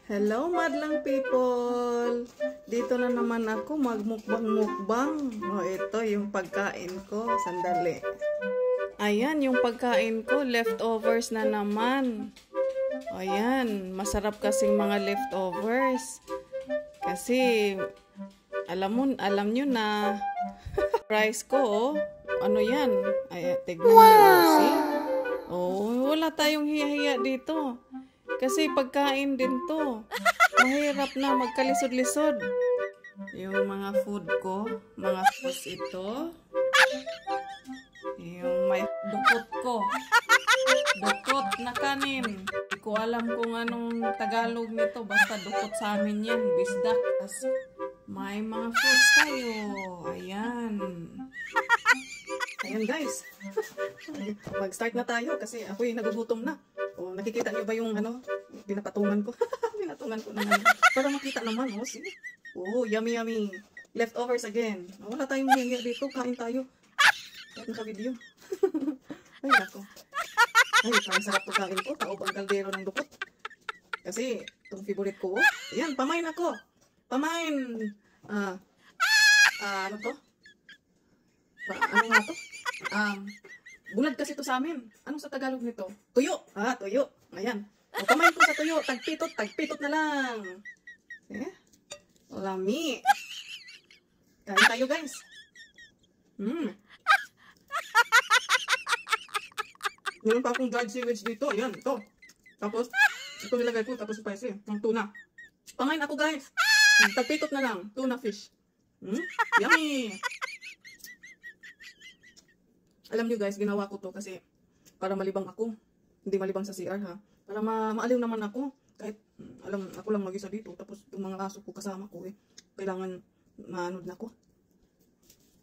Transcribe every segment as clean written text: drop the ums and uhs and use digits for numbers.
Hello madlang people! Dito na naman ako magmukbang-mukbang. Ito yung pagkain ko. Sandali. Ayan yung pagkain ko. Leftovers na naman. Ayan. Masarap kasing mga leftovers. Kasi alam nyo na rice ko, oh. Ano yan? Ay, tignan nyo. See? Oh, wala tayong hiya-hiya dito. Kasi pagkain din to. Mahirap na magkalisod-lisod. Yung mga food ko, mga foods ito. Yung may dukot ko. Dukot na kanin. Hindi ko alam kung anong Tagalog nito. Basta dukot sa amin yan. Bisdak. May mga foods tayo. Ayan. Ayan guys. Mag-start na tayo kasi ako'y nagugutom na. O, nakikita niyo ba yung ano, pinapatungan ko? Pinatungan ko naman. Para makita naman, oh, see? Oh, yummy yummy. Leftovers again. Wala tayong hiya dito, kain tayo. Kahit naka-video. Ay, nako. Ay, parang sarap to kain ko. Taob ang kaldero ng dukot. Kasi, itong favorite ko, oh. Ayan, pamain ako. Pamain. Ano to? Ano nga to? Bulad kasi ito sa amin. Anong sa Tagalog nito? Tuyo. Tuyo. Ayan. O, pamain ko sa tuyo. Tagpitot na lang. Eh? Lami. Kain tayo, guys. Meron pa akong dried sewage dito. Ayan, ito. Tapos, ito nilagay ko. Tapos spicy. Ang tuna. Pamain ako, guys. Tagpitot na lang. Tuna fish. Yummy. Alam nyo guys, ginawa ko to kasi para malibang ako. Hindi malibang sa CR ha. Para maaliw naman ako. Kahit ako lang mag-isa dito. Tapos yung mga aso ko kasama ko kailangan maanod na ako.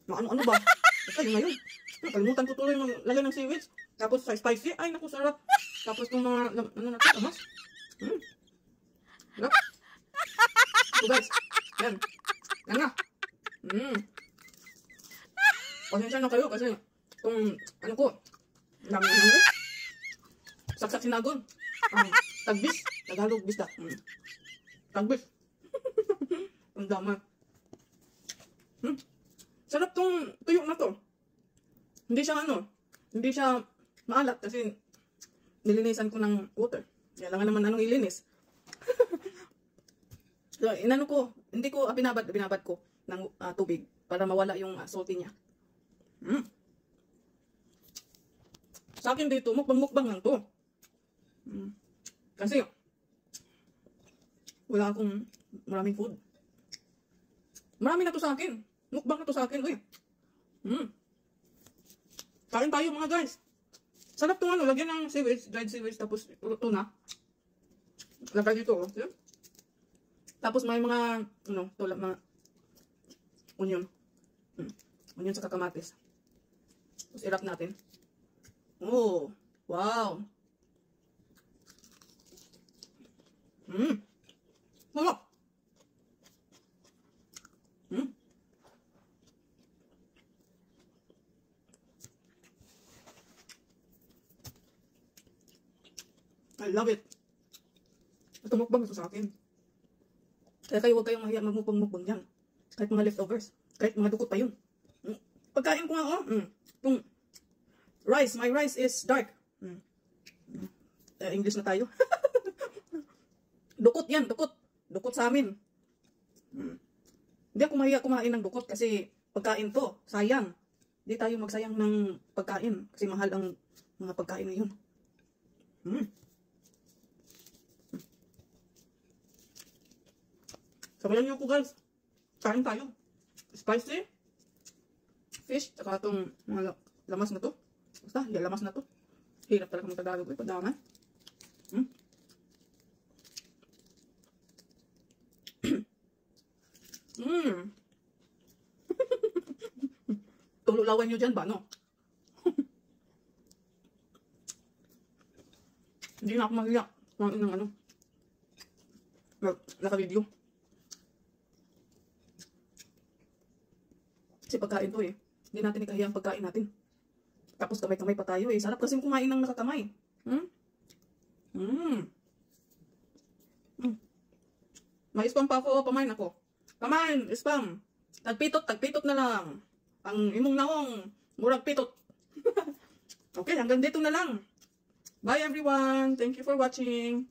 Ano ba? Basta yun ngayon. Kalimutan ko tuloy lagay ng seaweed. Tapos spicy. Ay naku, sarap. Tapos yung mga ano na ito, tamas. Sarap. Ito guys. Yan. Yan na. Pasensya na kayo kasi itong, ano ko, dami na naman. Saksak sinagon. Tagbis. Tagalog bisda. Tagbis. Ang dama. Sarap tong tuyo na to. Hindi siya maalat kasi nilinisan ko ng water. Kailangan naman anong ilinis. So, inano ko, hindi ko binabad ko ng tubig para mawala yung salty niya. Sa akin dito, mukbang lang to. Kasi, wala akong maraming food. Marami na to sa akin. Mukbang na to sa akin, uy. Kain tayo mga guys. Sarap to ano, lagyan ng seaweed, dried seaweed, tapos tuna. Lagay dito, oh. Yeah? Tapos may mga, tulad mga onion. Onion sa kamatis. Tapos irap natin. Oh, wow. Sarap. I love it. Ito mukbang ito sa akin. Kaya kayo huwag kayong mahiya magmukbang dyan. Kahit mga leftovers. Kahit mga dukot pa yun. Pagkain ko nga, itong rice. My rice is dark. English na tayo. Dukot yan, dukot. Dukot sa amin. Hindi ako mahiya kumain ng dukot kasi pagkain to, sayang. Hindi tayo magsayang ng pagkain kasi mahal ang mga pagkain ngayon. Sabayan niyo ko guys. Kain tayo. Spicy. Fish. Saka itong mga lamas na to. Basta, lamas na to. Hirap talaga mag-Tagalog. Padama. Tululawan nyo dyan ba, no? Hindi na ako mahiya. Kumain ng ano. Naka-video. Kasi pagkain to Hindi natin ikahiya ang pagkain natin. Tapos kamay-kamay pa tayo Sarap kasi kumain ng nakakamay. May spam pa ako, pamain ako. Pamain, spam. Tagpitot na lang. Ang imong naong, murag pitot. Okay, hanggang dito na lang. Bye everyone. Thank you for watching.